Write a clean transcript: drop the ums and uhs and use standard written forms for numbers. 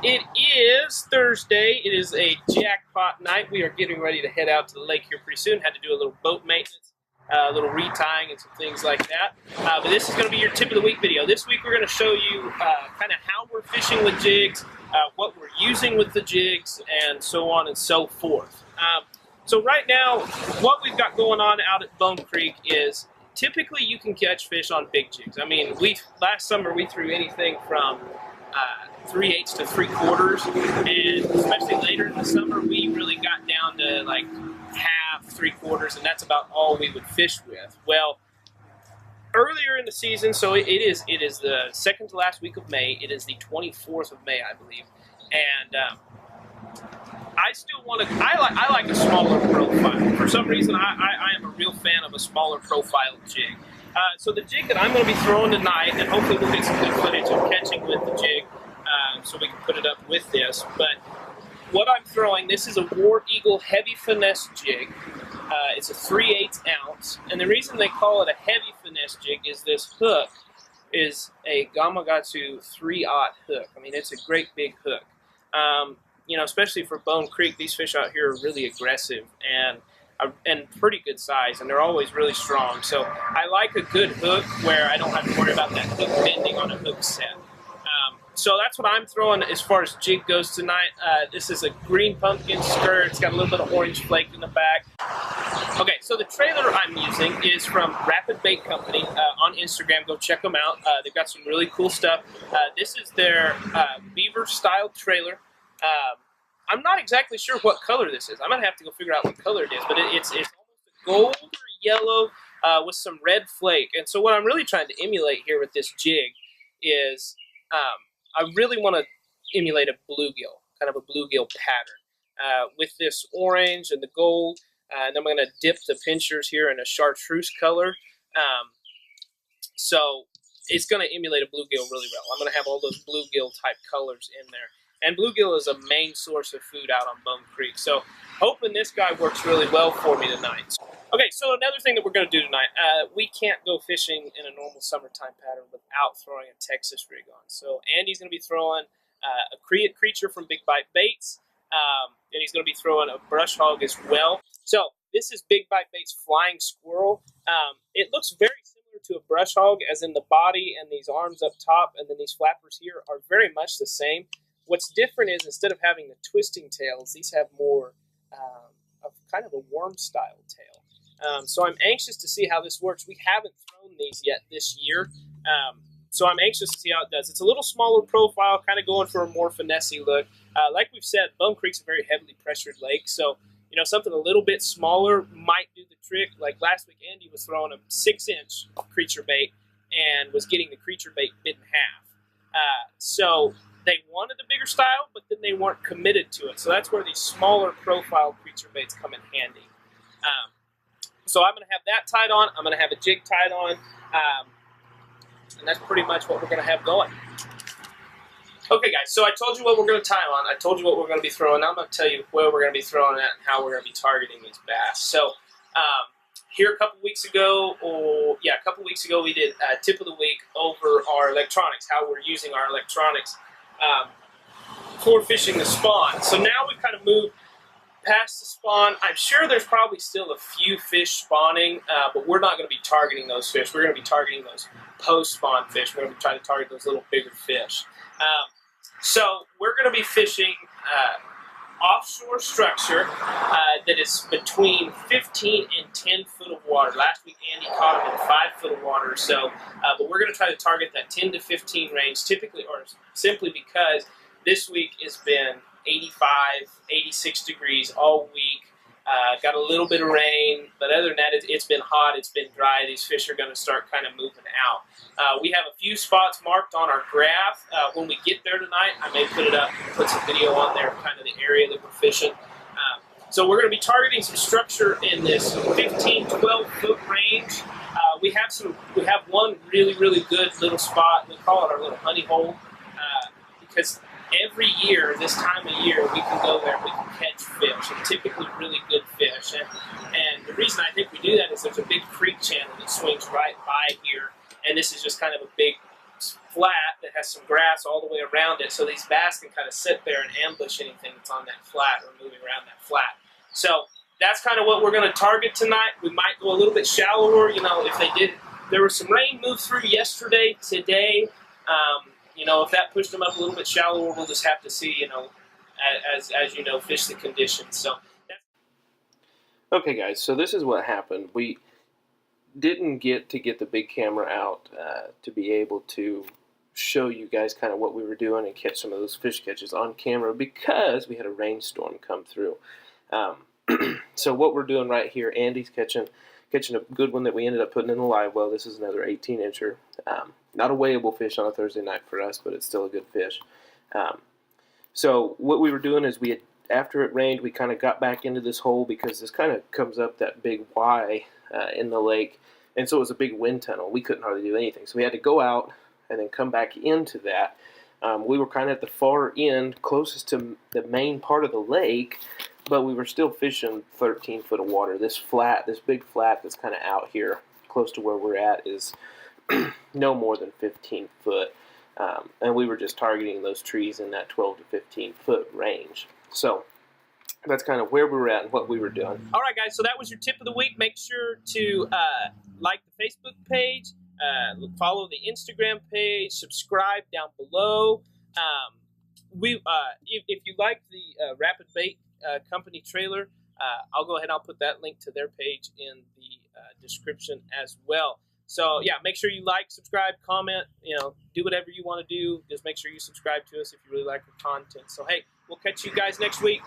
It is Thursday. It is a jackpot night. We are getting ready to head out to the lake here pretty soon. Had to do a little boat maintenance, a little retying and some things like that. But this is going to be your tip of the week video. This week we're going to show you kind of how we're fishing with jigs, what we're using with the jigs, and so on and so forth. So right now, what we've got going on out at Bone Creek is typically you can catch fish on big jigs. I mean, last summer we threw anything from 3/8 to 3/4, and especially later in the summer we really got down to like half, 3/4, and that's about all we would fish with. Well, earlier in the season, so it is the second to last week of May. It is the 24th of May, I believe, and I still want to. I like a smaller profile. For some reason, I am a real fan of a smaller profile jig. So the jig that I'm going to be throwing tonight, and hopefully we'll get some good footage of catching with the jig, so we can put it up with this. But what I'm throwing, this is a War Eagle heavy finesse jig. It's a 3/8 ounce, and the reason they call it a heavy finesse jig is this hook is a Gamakatsu 3/0 hook. I mean, it's a great big hook. You know, especially for Bone Creek, these fish out here are really aggressive and pretty good size, and they're always really strong. So I like a good hook where I don't have to worry about that hook bending on a hook set. So that's what I'm throwing as far as jig goes tonight. This is a green pumpkin skirt. It's got a little bit of orange flake in the back. Okay, so the trailer I'm using is from Rapid Bait Company on Instagram. Go check them out. They've got some really cool stuff. This is their beaver style trailer. I'm not exactly sure what color this is. I'm going to have to go figure out what color it is, but it's almost a gold or yellow with some red flake. And so what I'm really trying to emulate here with this jig is I really want to emulate a bluegill, kind of a bluegill pattern with this orange and the gold. And then I'm going to dip the pinchers here in a chartreuse color. So it's going to emulate a bluegill really well. I'm going to have all those bluegill type colors in there. And bluegill is a main source of food out on Bone Creek. So hoping this guy works really well for me tonight. Okay, so another thing that we're going to do tonight, we can't go fishing in a normal summertime pattern without throwing a Texas rig on. So Andy's going to be throwing a creature from Big Bite Baits, and he's going to be throwing a brush hog as well. So this is Big Bite Baits Flying Squirrel. It looks very similar to a brush hog, as in the body and these arms up top, and then these flappers here are very much the same. What's different is instead of having the twisting tails, these have more of kind of a worm-style tail. So I'm anxious to see how this works. We haven't thrown these yet this year, so I'm anxious to see how it does. It's a little smaller profile, kind of going for a more finesse-y look. Like we've said, Bone Creek's a very heavily pressured lake, so you know something a little bit smaller might do the trick. Like last week, Andy was throwing a 6-inch creature bait and was getting the creature bait bit in half. So they wanted the bigger style, but then they weren't committed to it. So that's where these smaller profile creature baits come in handy. So I'm going to have that tied on. I'm going to have a jig tied on. And that's pretty much what we're going to have going. Okay, guys, so I told you what we're going to tie on. I told you what we're going to be throwing. Now I'm going to tell you where we're going to be throwing at and how we're going to be targeting these bass. So here a couple weeks ago, we did a tip of the week over our electronics, how we're using our electronics for fishing the spawn. So now we've kind of moved past the spawn. I'm sure there's probably still a few fish spawning, but we're not going to be targeting those fish. We're going to be targeting those post-spawn fish. We're going to be trying to target those little bigger fish. So we're going to be fishing offshore structure that is between 15 and 10 foot of water. Last week Andy caught them in 5 foot of water or so, but we're going to try to target that 10 to 15 range typically, or simply because this week has been 85, 86 degrees all week. Got a little bit of rain, but other than that, it's been hot, it's been dry. These fish are going to start kind of moving out. We have a few spots marked on our graph. When we get there tonight, I may put it up and put some video on there, kind of the area that we're fishing. So we're going to be targeting some structure in this 15, 12 foot range. We have one really, really good little spot. We call it our little honey hole because every year, this time of year, we can go there and we can catch fish, and typically really good fish. And the reason I think we do that is there's a big creek channel that swings right by here, and this is just kind of a big flat that has some grass grass all the way around it, so these bass can kind of sit there and ambush anything that's on that flat or moving around that flat. So that's kind of what we're going to target tonight. We might go a little bit shallower. You know, if they did, there was some rain moved through yesterday, today. You know, if that pushed them up a little bit shallower, we'll just have to see, you know, as you know, fish the conditions. So, okay, guys. So this is what happened. We didn't get the big camera out to be able to show you guys kind of what we were doing and catch some of those fish catches on camera because we had a rainstorm come through. So what we're doing right here, Andy's catching a good one that we ended up putting in the live well. This is another 18-incher. Not a weighable fish on a Thursday night for us, but it's still a good fish. So what we were doing is after it rained, we kind of got back into this hole because this kind of comes up that big Y in the lake, and so it was a big wind tunnel. We couldn't hardly do anything, so we had to go out and then come back into that. We were kind of at the far end, closest to the main part of the lake, but we were still fishing 13 foot of water. This big flat that's kind of out here, close to where we're at, is no more than 15 foot. And we were just targeting those trees in that 12 to 15 foot range. So that's kind of where we were at and what we were doing. All right, guys, so that was your tip of the week. Make sure to like the Facebook page, follow the Instagram page, subscribe down below. If you like the Rapid Bait Company trailer, I'll go ahead and I'll put that link to their page in the description as well. So yeah, make sure you like, subscribe, comment, you know, do whatever you want to do. Just make sure you subscribe to us if you really like the content. So hey, we'll catch you guys next week.